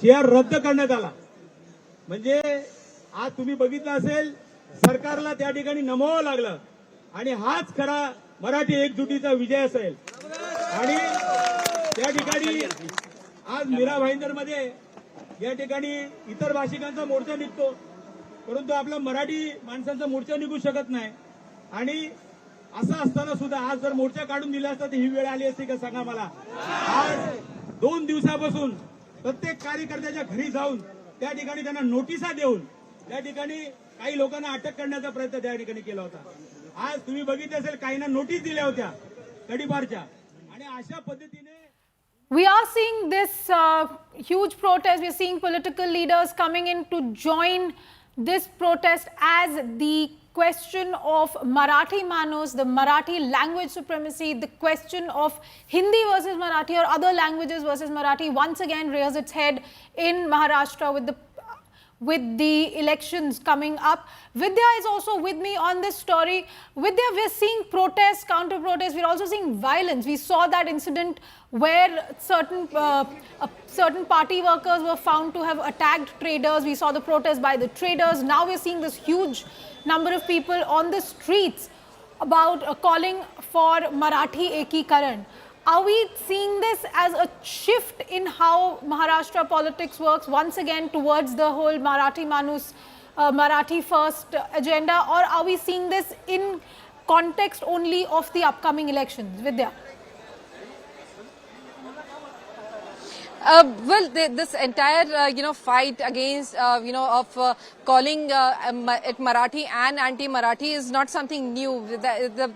GR रद्द करण्यात आला. म्हणजे आज तुम्ही बघितलं असेल सरकारला त्या ठिकाणी नमवावं लागलं आणि हाच खरा मराठी एकजुटीचा विजय असेल. आणि त्या ठिकाणी आज मीरा भाईंदर मध्ये या ठिकाणी इतर भाषिकांचा मोर्चा निघतो, परंतु आपला मराठी माणसांचा मोर्चा निघू शकत नाही. आणि असं असताना सुद्धा आज जर मोर्चा काढून दिला असता तर ही वेळ आली असती का सांगा मला. आज 2 दिवसापासून प्रत्येक कार्यकर्त्याच्या घरी जाऊन त्या ठिकाणी त्यांना नोटिसा देऊन त्या ठिकाणी काही लोकांना अटक करण्याचा प्रयत्न त्या ठिकाणी केला होता. आज तुम्ही बघितलं असेल काहींना नोटीस दिल्या होत्या तडीपारच्या. आणि अशा पद्धतीने we are seeing this huge protest. We are seeing political leaders coming in to join this protest as the question of Marathi Manus, the Marathi language supremacy, the question of Hindi versus Marathi or other languages versus Marathi once again rears its head in Maharashtra with the elections coming up. Vidya is also with me on this story. Vidya, we're seeing protests, counter protests. We're also seeing violence. We saw that incident where certain party workers were found to have attacked traders. We saw the protest by the traders. Now we're seeing this huge number of people on the streets about calling for Marathi Ekikaran. Are we seeing this as a shift in how Maharashtra politics works once again towards the whole Marathi Manus, Marathi first agenda, or are we seeing this in context only of the upcoming elections? Vidya? Well, this entire fight against of calling it Marathi and anti-Marathi is not something new.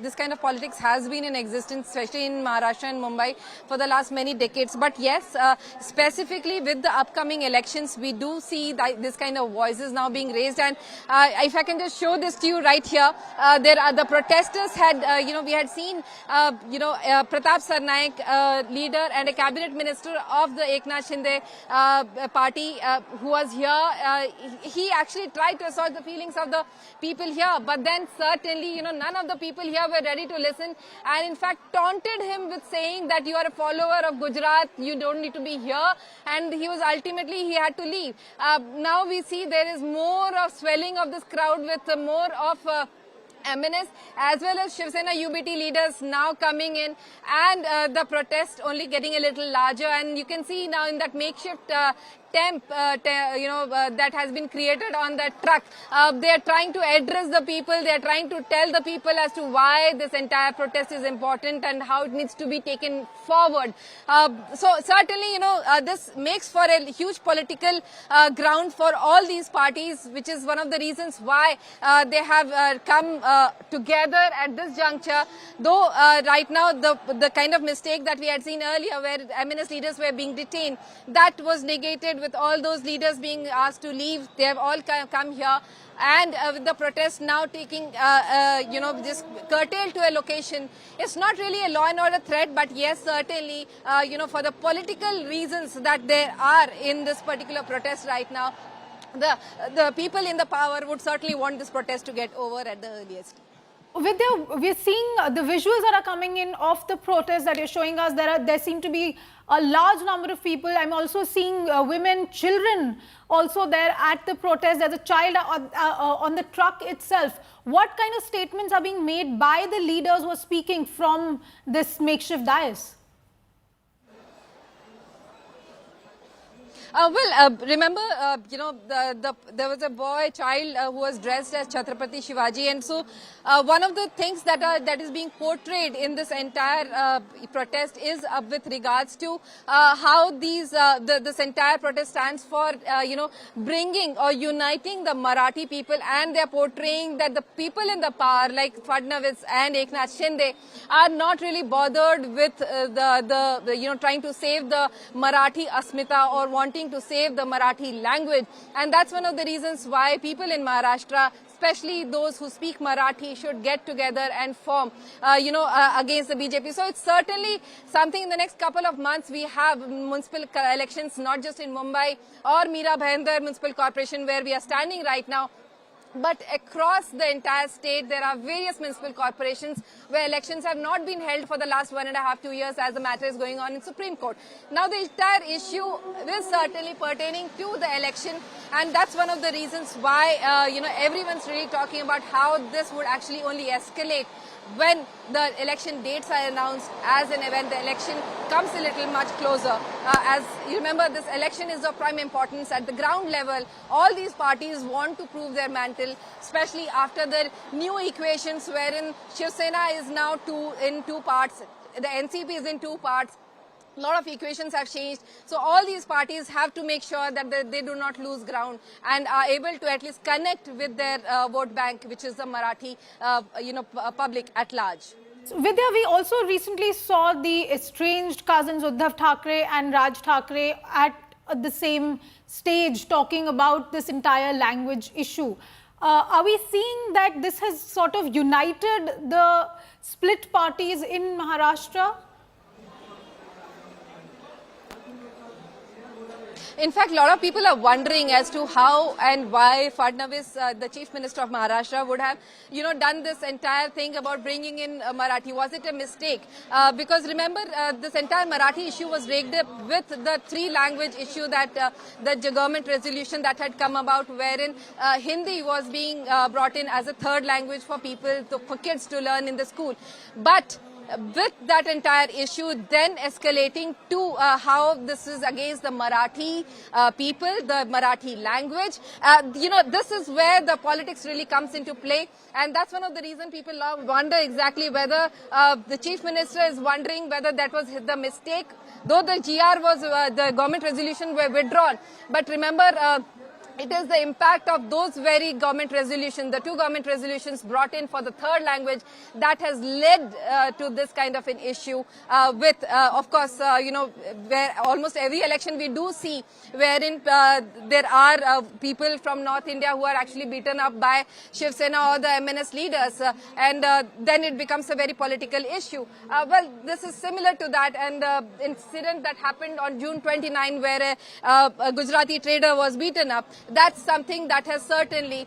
This kind of politics has been in existence, especially in Maharashtra and Mumbai, for the last many decades. But yes, specifically with the upcoming elections, we do see this kind of voices now being raised. And if I can just show this to you right here, there are the protesters had we had seen Pratap Sarnaik, leader and a cabinet minister of the Eknath Shinde party, who was here. He actually tried to assert the feelings of the people here, but then certainly none of the people here were ready to listen, and in fact taunted him with saying that you are a follower of Gujarat, you don't need to be here, and he had to leave. Now we see there is more of swelling of this crowd with more of MNS as well as Shiv Sena UBT leaders now coming in, and the protest only getting a little larger. And you can see now in that makeshift temp that has been created on that truck, they are trying to address the people, they are trying to tell the people as to why this entire protest is important and how it needs to be taken forward. So certainly this makes for a huge political ground for all these parties, which is one of the reasons why they have come together at this juncture. Though right now the kind of mistake that we had seen earlier where MNS leaders were being detained, that was negated with all those leaders being asked to leave. They have all come here, and with the protest now taking just curtailed to a location, it's not really a law and order threat, but yes, certainly for the political reasons that there are in this particular protest right now, the people in the power would certainly want this protest to get over at the earliest. Vidya, we're seeing the visuals that are coming in of the protest that you're showing us. There seem to be a large number of people. I'm also seeing women, children also there at the protest. There's a child on the truck itself. What kind of statements are being made by the leaders who are speaking from this makeshift dais? Remember, there was a child who was dressed as Chhatrapati Shivaji, and so one of the things that is being portrayed in this entire protest is with regards to how this entire protest stands for, bringing or uniting the Marathi people, and they are portraying that the people in the power, like Fadnavis and Eknath Shinde, are not really bothered with trying to save the Marathi Asmita or wanting to save the Marathi language. And that's one of the reasons why people in Maharashtra, especially those who speak Marathi, should get together and form, against the BJP. So it's certainly something in the next couple of months. We have municipal elections, not just in Mumbai or Mira Bhayandar Municipal Corporation, where we are standing right now. But across the entire state, there are various municipal corporations where elections have not been held for the last 1.5 to 2 years as the matter is going on in Supreme Court. Now, the entire issue is certainly pertaining to the election, and that's one of the reasons why, everyone's really talking about how this would actually only escalate when the election dates are announced, as an event the election comes a little much closer. As you remember, this election is of prime importance at the ground level. All these parties want to prove their mantle, especially after the new equations wherein Shiv Sena is now in two parts, the NCP is in two parts. A lot of equations have changed. So all these parties have to make sure that they do not lose ground and are able to at least connect with their vote bank, which is the Marathi, public at large. So, Vidya, we also recently saw the estranged cousins Uddhav Thackeray and Raj Thackeray at the same stage talking about this entire language issue. Are we seeing that this has sort of united the split parties in Maharashtra? In fact, a lot of people are wondering as to how and why Fadnavis, the Chief Minister of Maharashtra, would have, done this entire thing about bringing in Marathi. Was it a mistake? Because remember, this entire Marathi issue was rigged up with the three-language issue that the government resolution that had come about, wherein Hindi was being brought in as a third language for people, for kids to learn in the school. But with that entire issue then escalating to how this is against the Marathi people, the Marathi language, this is where the politics really comes into play. And that's one of the reasons people wonder exactly whether the Chief Minister is wondering whether that was the mistake. Though the GR was, the government resolution were withdrawn. But remember, it is the impact of those very government resolutions, the two government resolutions brought in for the third language, that has led to this kind of an issue with, of course, where almost every election we do see wherein there are people from North India who are actually beaten up by Shiv Sena or the MNS leaders, and then it becomes a very political issue. Well, this is similar to that, and incident that happened on June 29 where a Gujarati trader was beaten up. That's something that has certainly,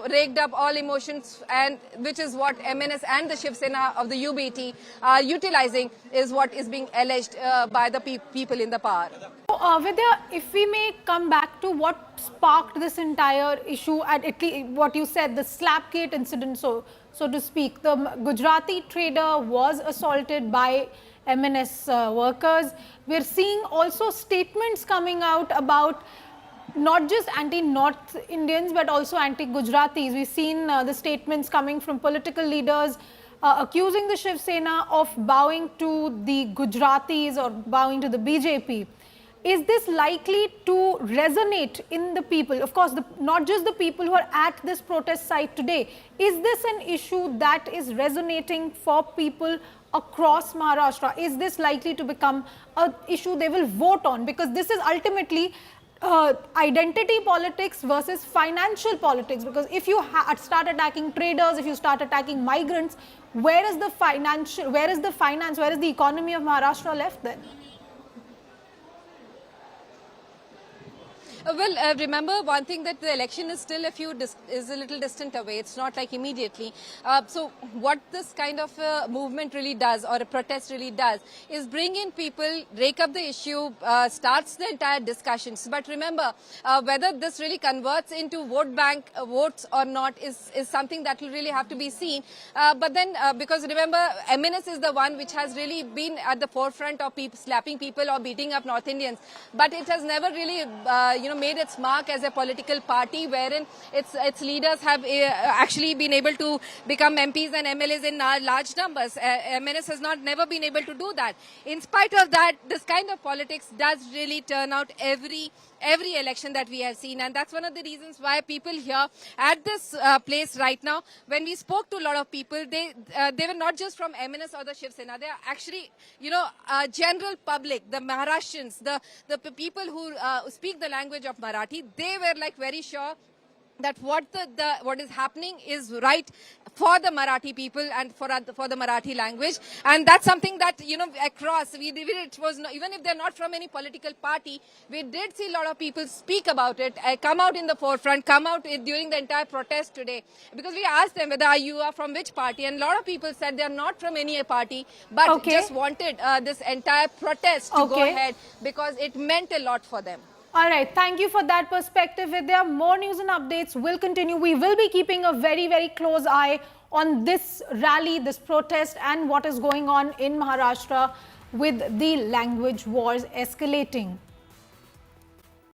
raked up all emotions, and which is what MNS and the Shiv Sena of the UBT are utilizing, is what is being alleged by the people in the power. So, Vidya, if we may come back to what sparked this entire issue, at least what you said, the Slapgate incident, so to speak, the Gujarati trader was assaulted by MNS workers. We're seeing also statements coming out about not just anti-North Indians, but also anti-Gujaratis. We've seen the statements coming from political leaders accusing the Shiv Sena of bowing to the Gujaratis or bowing to the BJP. Is this likely to resonate in the people? Of course, not just the people who are at this protest site today. Is this an issue that is resonating for people across Maharashtra? Is this likely to become an issue they will vote on? Because this is ultimately identity politics versus financial politics, because if you start attacking traders, if you start attacking migrants, where is the finance, where is the economy of Maharashtra left then? Well, remember one thing, that the election is still is a little distant away. It's not like immediately. So what this kind of movement really does, or a protest really does, is bring in people, rake up the issue, starts the entire discussions. But remember, whether this really converts into vote bank votes or not is something that will really have to be seen. But then, because remember, MNS is the one which has really been at the forefront of slapping people or beating up North Indians. But it has never really, made its mark as a political party wherein its leaders have actually been able to become MPs and MLAs in large numbers. MNS has never been able to do that. In spite of that, this kind of politics does really turn out every election that we have seen, and that's one of the reasons why people here at this place right now, when we spoke to a lot of people, they were not just from MNS or the Shiv Sena. They are actually, general public, the Maharashtrians, the people who speak the language of Marathi. They were like very sure that what is happening is right for the Marathi people and for the Marathi language, and that's something that across it was not, even if they're not from any political party, we did see a lot of people speak about it, come out in the forefront, come out during the entire protest today, because we asked them whether you are from which party, and a lot of people said they are not from any party, but just wanted this entire protest to go ahead because it meant a lot for them. All right, thank you for that perspective, Vidya. More news and updates will continue. We will be keeping a very, very close eye on this rally, this protest, and what is going on in Maharashtra with the language wars escalating.